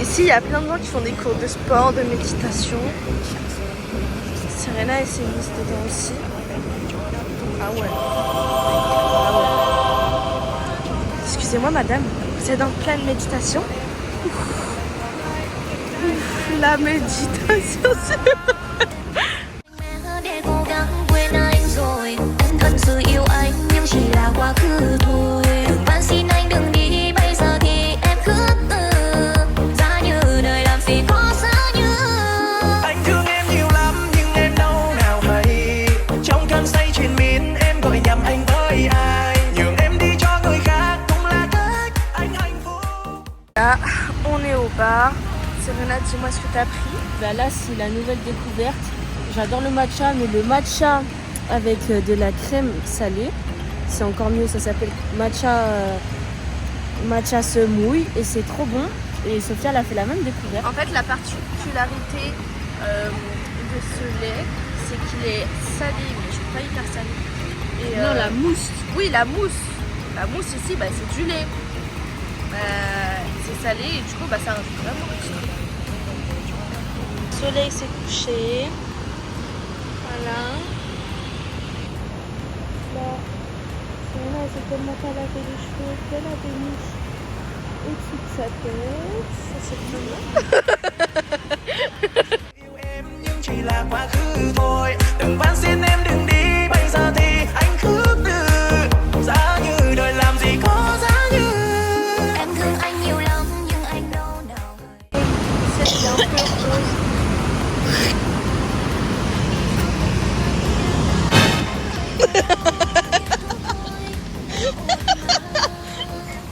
Ici, il y a plein de gens qui font des cours de sport, de méditation. Serena et ses miss dedans aussi. Ah ouais. Excusez-moi madame, vous êtes en pleine méditation? Ouf, la méditation, c'est... Là, on est au bar. Serena, dis-moi ce que tu as pris. Bah là, c'est la nouvelle découverte. J'adore le matcha, mais le matcha avec de la crème salée, c'est encore mieux. Ça s'appelle matcha semouille et c'est trop bon. Et Sophia, elle a fait la même découverte. En fait, la particularité de ce lait, c'est qu'il est salé, mais je suis pas hyper salé. Et, non, la mousse. Oui, la mousse. La mousse ici, bah, c'est du lait. C'est salé et du coup, bah, ça rajoute vraiment un petit truc. Le soleil s'est couché. Voilà. Là, Serena, elle s'est tellement pas lavé les cheveux qu'elle a des mouches au-dessus de sa tête. Ça, c'est bien.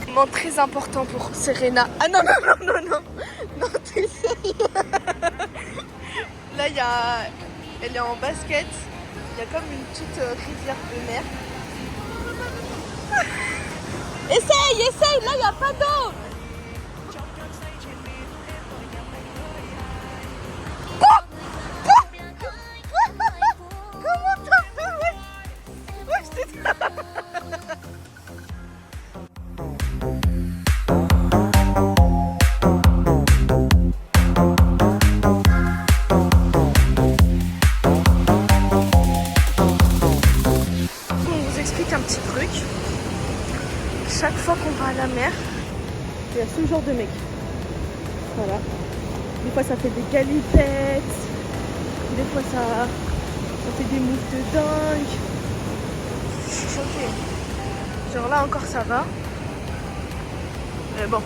Moment très important pour Serena. Ah non, non, non, non, non. Non, t'es sérieux. Là, elle est en basket. Il y a comme une petite rivière de mer. Essaye, essaye. Là, il n'y a pas d'eau. Comment t'as fait? Ouais, je t'ai dit. Un petit truc, chaque fois qu'on va à la mer, il y a ce genre de mec. Voilà. Des fois ça fait des galipettes, des fois ça fait des moves de dingue. Je suis choquée. Genre là encore ça va. Mais bon.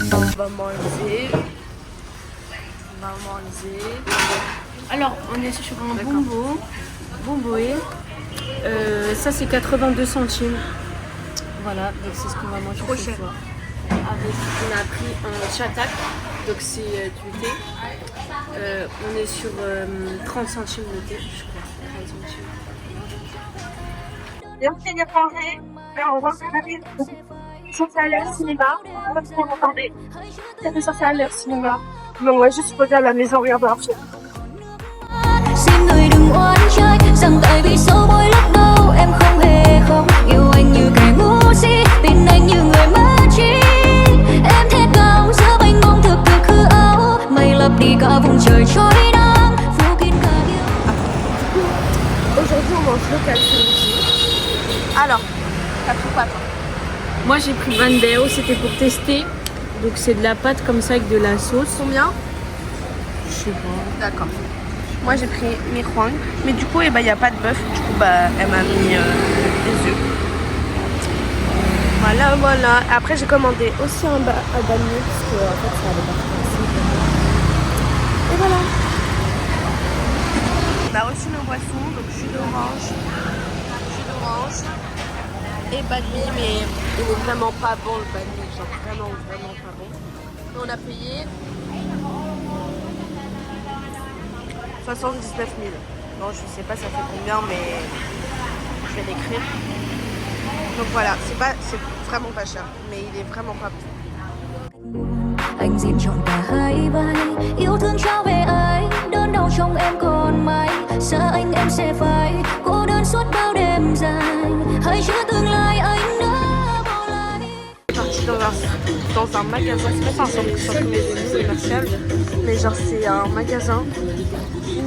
On va manger. Alors, on est sur un bomboé. Ça, c'est 82 centimes. Voilà, donc c'est ce qu'on va manger ce soir. On a pris un chatak, donc c'est du thé. On est sur 30 centimes de thé, je crois. 30 centimes. Merci de parler. On va faire sortir à l'heure cinéma. On va se regarder. Ça fait sortir à l'heure cinéma. Mais on va juste se poser à la maison, regarder un film. Xin người đừng oán trách rằng tại vì sau mỗi lúc đâu em không hề không yêu anh như kẻ ngu si tin anh như người mất trí em thét gào giữa mênh mông thực hư ảo mây lấp đi cả vùng trời trôi nắng phủ kín cả yêu. Aujourd'hui on mange local ce midi. Alors, t'as pris quoi toi? Moi j'ai pris Vandeo, c'était pour tester. Donc c'est de la pâte comme ça avec de la sauce. Combien? Je sais pas. D'accord. Moi j'ai pris Mihuang, mais du coup il n'y a pas de bœuf, du coup elle m'a mis des œufs. Voilà, voilà. Après j'ai commandé aussi un banh mi parce que en fait ça allait pas français. Et voilà. On a reçu nos boissons, donc jus d'orange et banh mi, mais il est vraiment pas bon le banh mi, genre vraiment pas bon. On a payé 79 000. Bon, je sais pas ça fait combien, mais je vais l'écrire. Donc voilà, c'est vraiment pas cher, mais il est vraiment pas bon. Anh diễn trọn cả hai vai, yêu thương trao về ai, đớn đau trong em còn mãi. Xa anh em sẽ phải cô đơn suốt bao đêm dài, hãy chữa tương lai anh đã bỏ lại. Parti dans un magasin, c'est pas un centre commercial, mais genre c'est un magasin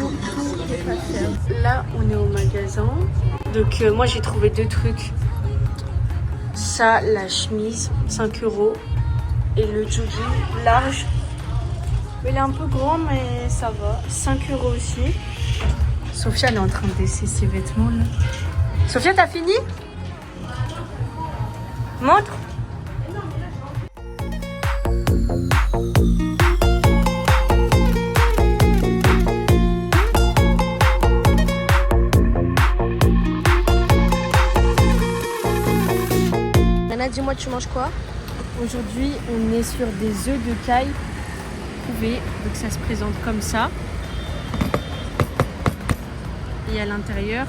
où tout est pas cher. Là, on est au magasin. Donc moi, j'ai trouvé 2 trucs. Ça, la chemise, 5 €. Et le jogging large. Il est un peu grand, mais ça va. 5 € aussi. Sophia, elle est en train de laisser ses vêtements là. Sophia, t'as fini? Montre. Nana, dis-moi, tu manges quoi? Aujourd'hui, on est sur des œufs de caille couvés. Donc ça se présente comme ça. Et à l'intérieur,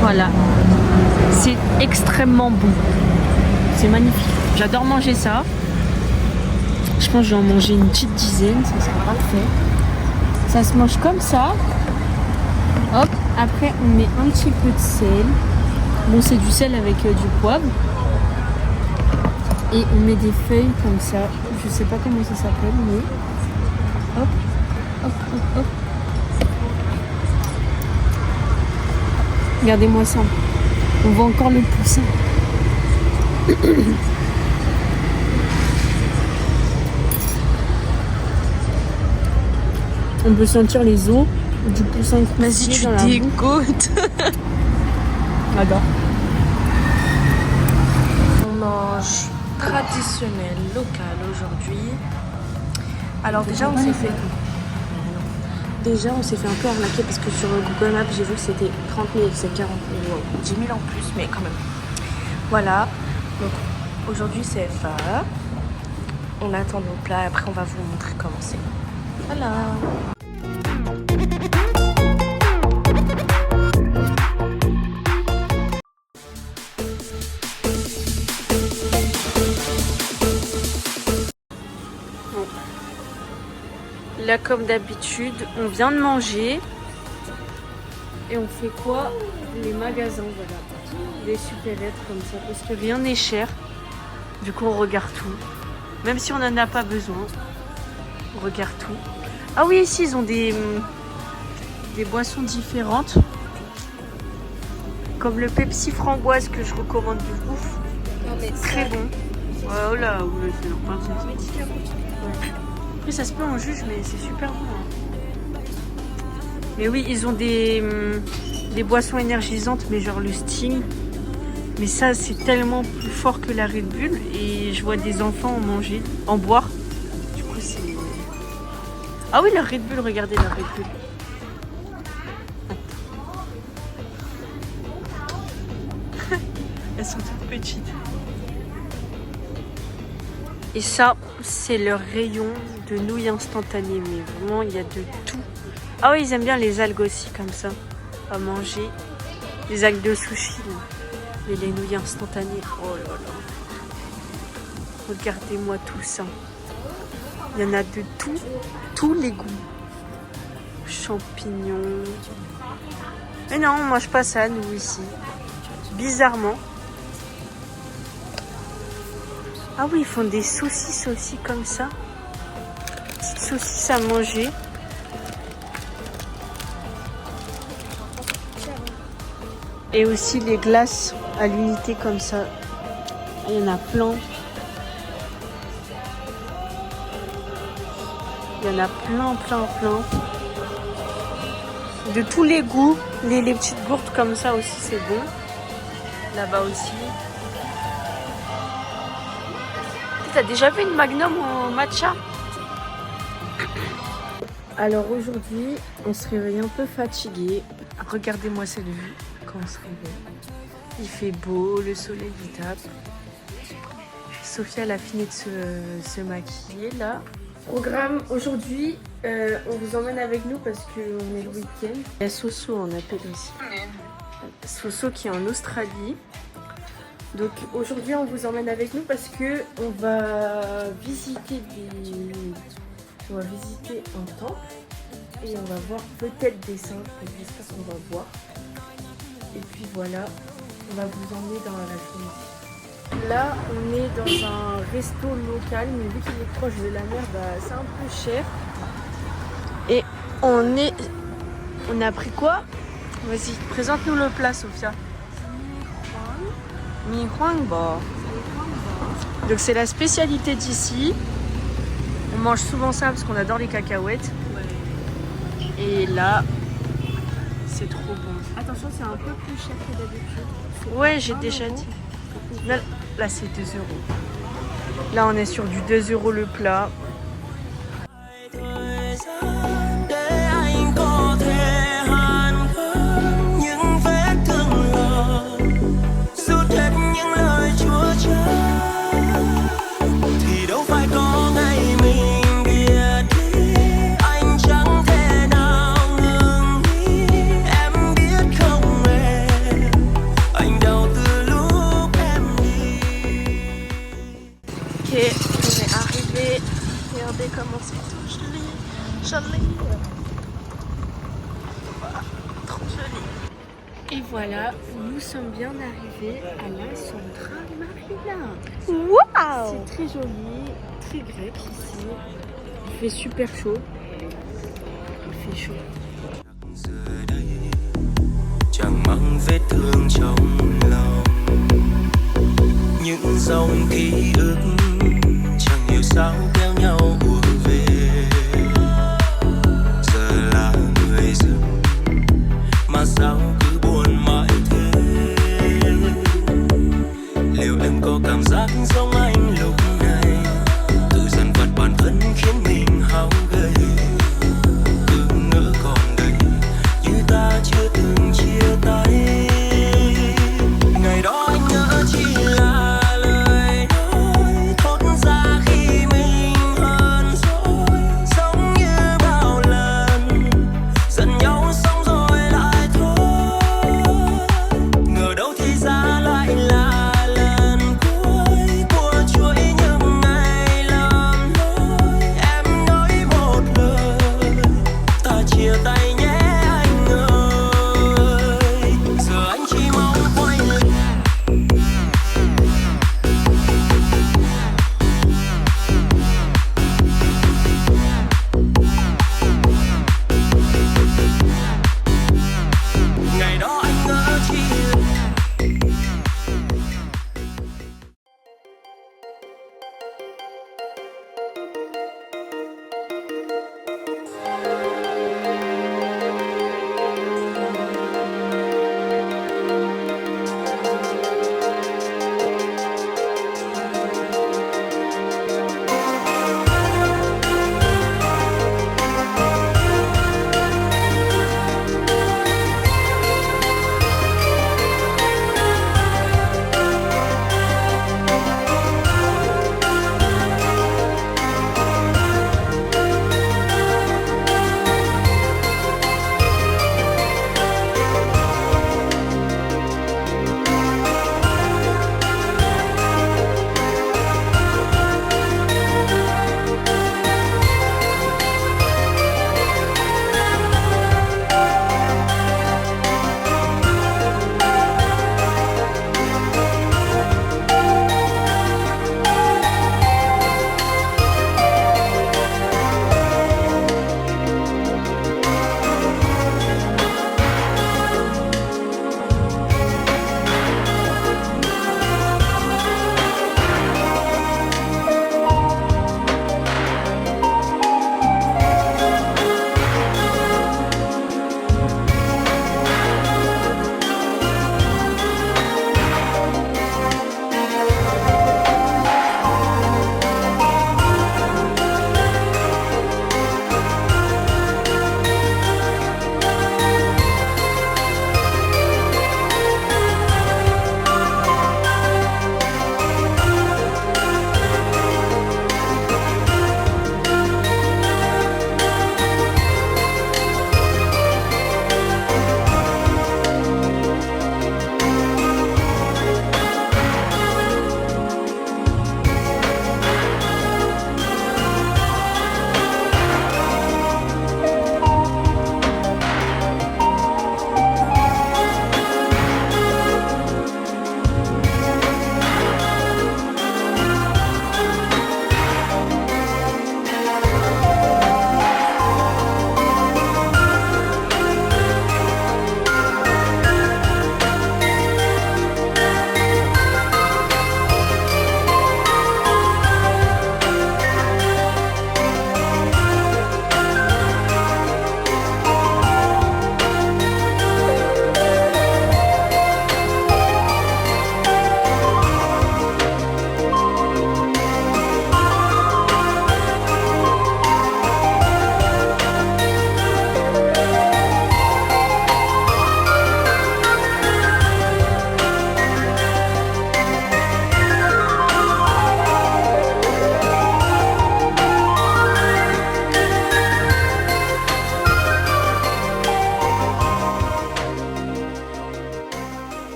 voilà. C'est extrêmement bon. C'est magnifique. J'adore manger ça. Je pense que je vais en manger une petite dizaine. Ça sera parfait. Ça se mange comme ça. Hop. Après, on met un petit peu de sel. Bon, c'est du sel avec du poivre. Et on met des feuilles comme ça. Je sais pas comment ça s'appelle, mais hop, hop, hop, hop. Regardez-moi ça. On voit encore le poussin. On peut sentir les os du poussin. Vas-y, tu dégoûtes. J'adore. On mange traditionnel, local aujourd'hui. Alors déjà, on s'est fait un peu arnaquer parce que sur Google Maps, j'ai vu que c'était 30 000, c'est 40 000, 10 000 en plus, mais quand même. Voilà. Donc aujourd'hui, c'est FA. On attend nos plats et après, on va vous montrer comment c'est. Voilà. Là, comme d'habitude, on vient de manger. Et on fait quoi? Les magasins, voilà. Les supérettes comme ça. Parce que rien n'est cher. Du coup, on regarde tout. Même si on n'en a pas besoin. On regarde tout. Ah oui, ici, ils ont des boissons différentes. Comme le Pepsi framboise que je recommande de ouf. Très bon. Oh là, c'est normal. Après, ça se peut en juge, mais c'est super bon. Hein. Mais oui, ils ont des boissons énergisantes, mais genre le Sting. Mais ça, c'est tellement plus fort que la Red Bull. Et je vois des enfants en manger, en boire. Du coup, c'est... Ah oui, la Red Bull, regardez la Red Bull. Elles sont toutes petites. Et ça, c'est leur rayon de nouilles instantanées. Mais vraiment, il y a de tout. Ah oui, ils aiment bien les algues aussi, comme ça, à manger. Les algues de sushi, là. Et les nouilles instantanées. Oh là là. Regardez-moi tout ça. Il y en a de tout, tous les goûts. Champignons. Mais non, on mange pas ça, nous, ici. Bizarrement. Ah oui, ils font des saucisses aussi comme ça. Petites saucisses à manger. Et aussi les glaces à l'unité comme ça. Il y en a plein. Il y en a plein. De tous les goûts. Les petites gourdes comme ça aussi, c'est bon. Là-bas aussi. T'as déjà vu une Magnum au matcha? Alors aujourd'hui, on se réveille un peu fatigué. Regardez-moi cette vue quand on se réveille. Il fait beau, le soleil il tape. Sophia elle a fini de se maquiller là. Programme aujourd'hui, on vous emmène avec nous parce qu'on est le week-end. Il y a Soso, on appelle ici. Soso qui est en Australie. Donc aujourd'hui on vous emmène avec nous parce que on va visiter un temple et on va voir peut-être des singes, j'espère qu'on va voir. Et puis voilà, on va vous emmener dans la journée. Là on est dans un resto local, mais vu qu'il est proche de la mer, bah, c'est un peu cher. Et on a pris quoi? Vas-y, présente-nous le plat Sophia. Mi Huangbo. Donc c'est la spécialité d'ici. On mange souvent ça parce qu'on adore les cacahuètes. Ouais. Et là, c'est trop bon. Attention, c'est un peu plus cher que d'habitude. Ouais, j'ai déjà dit. Là c'est 2 €. Là, on est sur du 2 € le plat. Regardez comment c'est tout joli. Trop joli. Et voilà, nous sommes bien arrivés à la Centrale Marina. Waouh! C'est très joli, très grec ici. Il fait super chaud. Il fait chaud. Chẳng mang vết thương trong lòng, những dòng ký ức chẳng hiểu sao kéo nhau ùa về. Giờ là người dưng mà sao cứ buồn mãi thế. Liệu em có cảm giác giống anh lúc này, tự dằn vặt bản thân khiến mình hao gầy. Ước ngỡ còn đây như ta chưa từng chia tay. Ngày đó anh nhớ chỉ là lời nói thốt ra khi mình hơn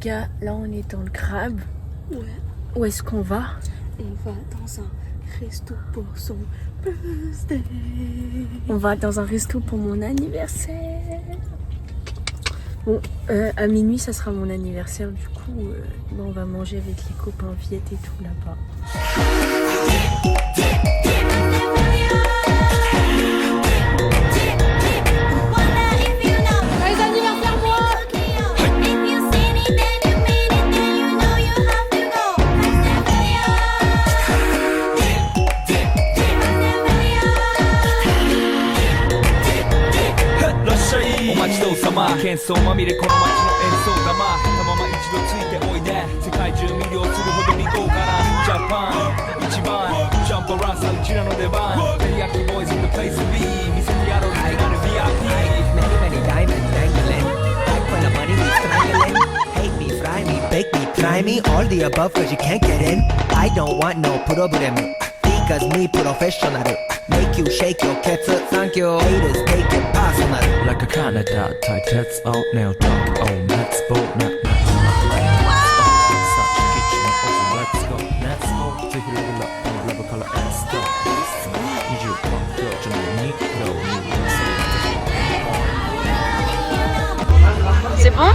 gars, là on est dans le crabe. Ouais. Où est-ce qu'on va? On va dans un resto pour son birthday. On va dans un resto pour mon anniversaire. Bon, à minuit ça sera mon anniversaire, du coup on va manger avec les copains Viette et tout là-bas. Bake me, try me, all the above cause you can't get in. I don't want no problem because me professional. Make you shake your cats, thank you. Haters take it personal. Like a Canada type, that's all now talk. Oh, let's go, let's go. To heal the love, love color and stuff. Need you fuck your journey, C'est bon?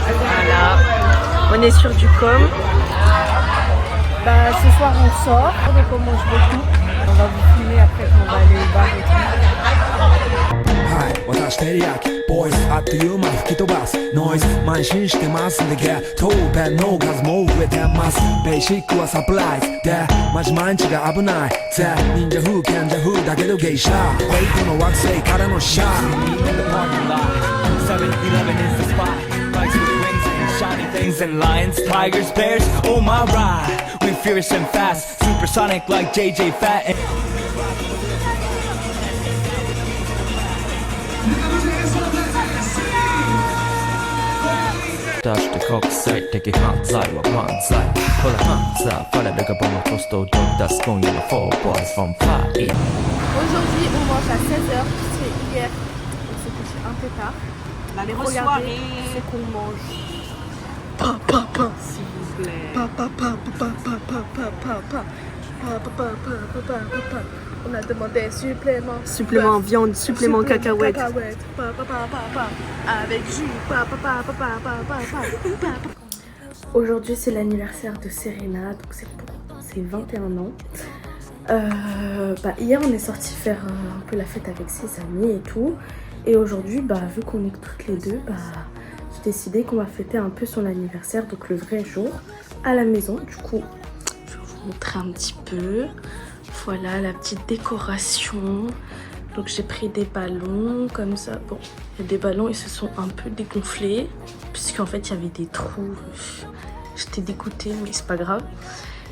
Voilà, on est sur du com. Bah ce soir on sort, donc on mange beaucoup. On va vous filmer après quand on va aller au bar et tout. Hi, 私テリヤキボイスあっという間吹き飛ばすノイズ慢心してますんでゲットペンの数も増えてますベーシックはサプライズでマジ毎日が危ないぜ忍者風賢者風だけど芸者フェイクの惑星からのシャー 7-Eleven is the spot. Bikes with wings and shiny things and lions, tigers, bears. Oh my ride, we fierce and fast, supersonic like JJ Fat. And 出して国際的犯罪は万歳ほらハンザーファレルがボムトストをどん出す今夜の4 boys from far east. Aujourd'hui, on mange à 16h, c'est hier. On s'est couché un peu tard. Regardez ce qu'on mange. Pa, s'il vous plaît. Pa. On a demandé supplément. Supplément viande, supplément cacahuètes. Avec jus. Aujourd'hui c'est l'anniversaire de Serena, donc c'est pour ses 21 ans. Hier on est sorti faire un peu la fête avec ses amis et tout. Et aujourd'hui, vu qu'on est toutes les deux, j'ai décidé qu'on va fêter un peu son anniversaire, donc le vrai jour, à la maison. Du coup, je vais vous montrer un petit peu. Voilà la petite décoration. Donc j'ai pris des ballons comme ça. Bon, il y a des ballons, ils se sont un peu dégonflés, puisqu'en fait il y avait des trous. J'étais dégoûtée, mais c'est pas grave.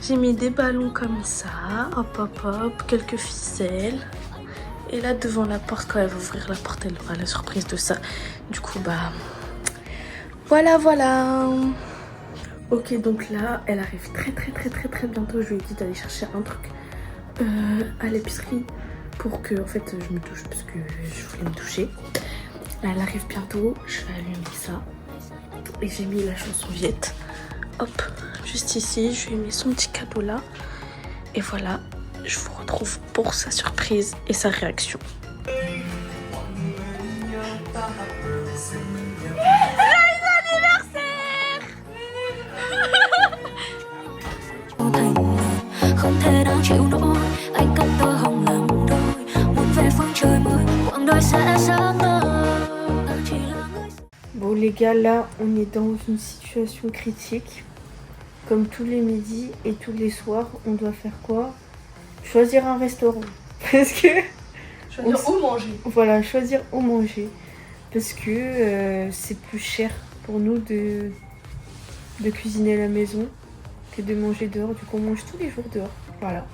J'ai mis des ballons comme ça, hop, quelques ficelles. Et là devant la porte, quand elle va ouvrir la porte, elle aura la surprise de ça. Du coup voilà. Ok, donc là elle arrive très bientôt. Je lui ai dit d'aller chercher un truc à l'épicerie pour que en fait je me douche, parce que je voulais me doucher. Là elle arrive bientôt, je vais allumer ça. Et j'ai mis la chanson Viette. Hop, juste ici, je lui ai mis son petit cadeau là. Et voilà. Je vous retrouve pour sa surprise et sa réaction. Không thể nào chịu nổi anh cắm tơ hồng làm đôi muốn về phương trời mới quãng đời sẽ sáng ngời. Bon les gars, là on est dans une situation critique. Comme tous les midis et tous les soirs, on doit faire quoi? Choisir un restaurant. Parce que... Choisir où manger. Voilà, choisir où manger. Parce que c'est plus cher pour nous de cuisiner à la maison que de manger dehors. Du coup, on mange tous les jours dehors. Voilà.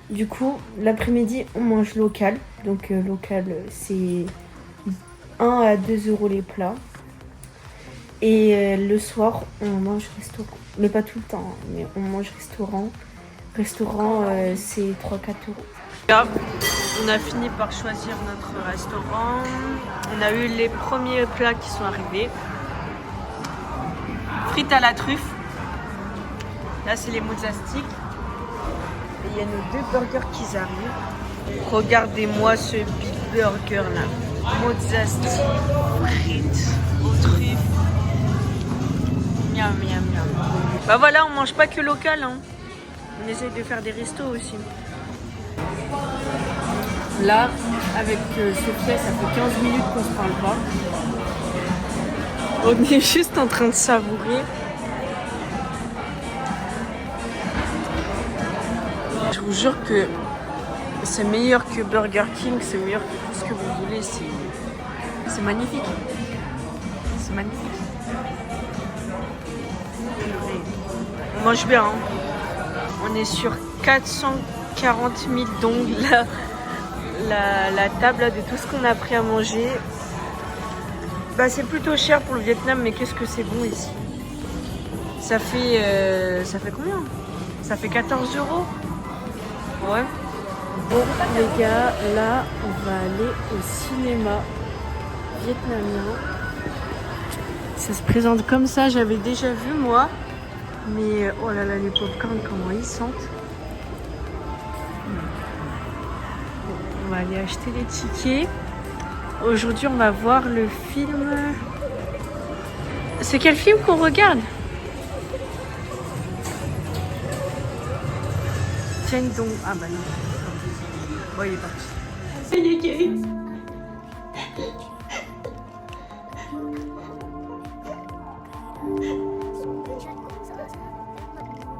Du coup, l'après-midi, on mange local. Donc, local, c'est 1 à 2 € les plats. Et le soir, on mange restaurant. Mais pas tout le temps, mais on mange restaurant. Restaurant, c'est 3-4 €. Là, on a fini par choisir notre restaurant. On a eu les premiers plats qui sont arrivés. frites à la truffe. Là, c'est les mozza sticks. Et il y a nos 2 burgers qui arrivent. Regardez-moi ce big burger là. Mozza sticks, frites aux truffes. Miam, miam, miam. Bah voilà, on mange pas que local. Hein. On essaye de faire des restos aussi. Là, avec Sophia, ça fait 15 minutes qu'on se parle pas. On est juste en train de savourer. Je vous jure que c'est meilleur que Burger King, c'est meilleur que tout ce que vous voulez. C'est magnifique. C'est magnifique. On mange bien. Hein. On est sur 440 000 dong là. La table là, de tout ce qu'on a pris à manger. Bah, c'est plutôt cher pour le Vietnam, mais qu'est-ce que c'est bon ici. Ça fait combien? Ça fait 14 €. Ouais. Bon les gars, là on va aller au cinéma vietnamien. Ça se présente comme ça, j'avais déjà vu moi. Mais oh là là, les popcorn comment ils sentent. On va aller acheter les tickets. Aujourd'hui, on va voir le film. C'est quel film qu'on regarde? Tian Dong. Ah bah non. Bon, il est parti. C'est Yéké.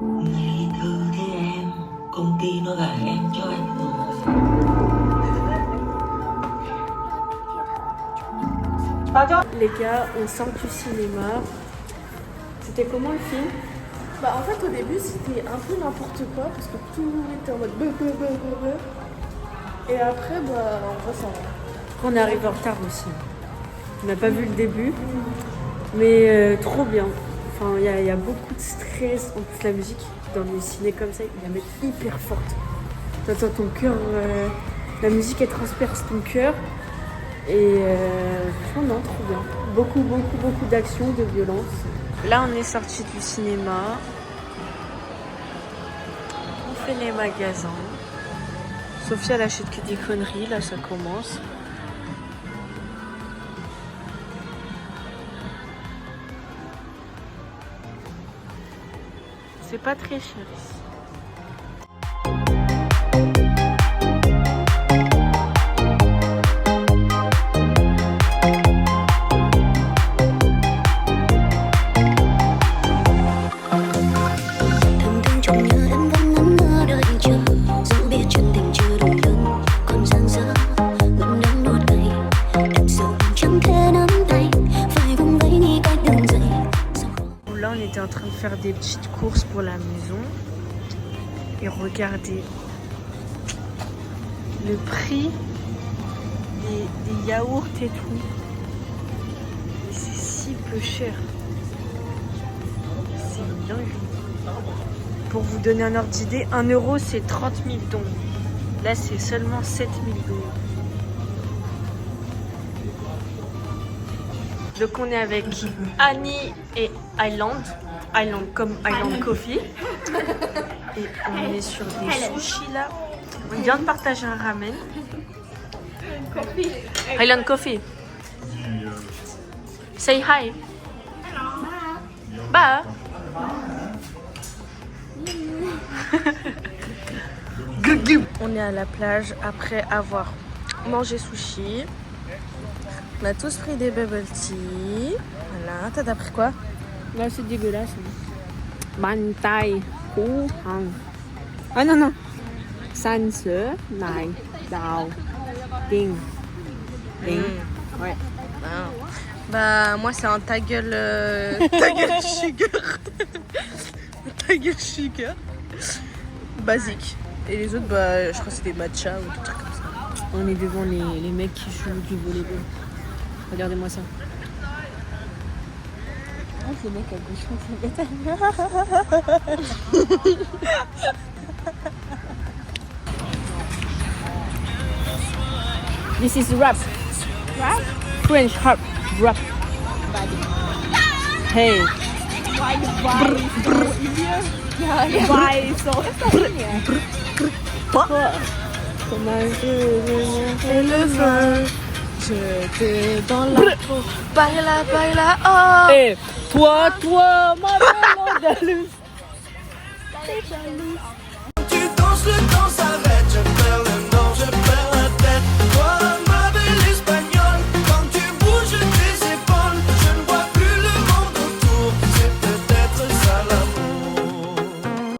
Như thư thế em, công ty nó gửi em cho anh rồi. Les gars, on sort du cinéma. C'était comment le film? Bah en fait au début c'était un peu n'importe quoi parce que tout était en mode et après bah en vrai ça va. On est arrivé en retard aussi. On n'a pas vu le début, mais trop bien. Enfin, il y a beaucoup de stress. En plus, la musique dans les ciné comme ça, il la met hyper forte. T'entends ton cœur, la musique elle transperce ton cœur. Et franchement, non, trop bien. Beaucoup d'action, de violence. Là, on est sorti du cinéma. On fait les magasins. Sophia, elle achète que des conneries. Là, ça commence. C'est pas très cher ici. En train de faire des petites courses pour la maison et regardez le prix des yaourts et tout, c'est si peu cher, c'est une dinguerie. Pour vous donner un ordre d'idée, 1 € c'est 30 000 dong, là c'est seulement 7 000 dong. Donc on est avec Annie et Island comme Island Coffee. Et on est sur des sushis là. On vient de partager un ramen. Island Coffee. Say hi. Bye. On est à la plage après avoir mangé sushi. On a tous pris des bubble tea. Voilà, t'as pris quoi? Là, c'est dégueulasse. Ban tai Hu Hang. Ah non, non. San Se Nai Dao Ding. Ding. Ouais. Bah moi c'est un ta gueule sugar. Ta gueule sugar. Basique. Et les autres bah je crois que c'était matcha ou des trucs comme ça. On est devant les mecs qui jouent du volleyball. Regardez-moi ça. Oh, ce mec a gauche. This is rap. Rap? French rap. Rap. Hey. Vai, so. Et le feu, j'étais dans la peau. Baila, baila, oh. Et toi, ma belle andalouse. Tu danses, le temps s'arrête.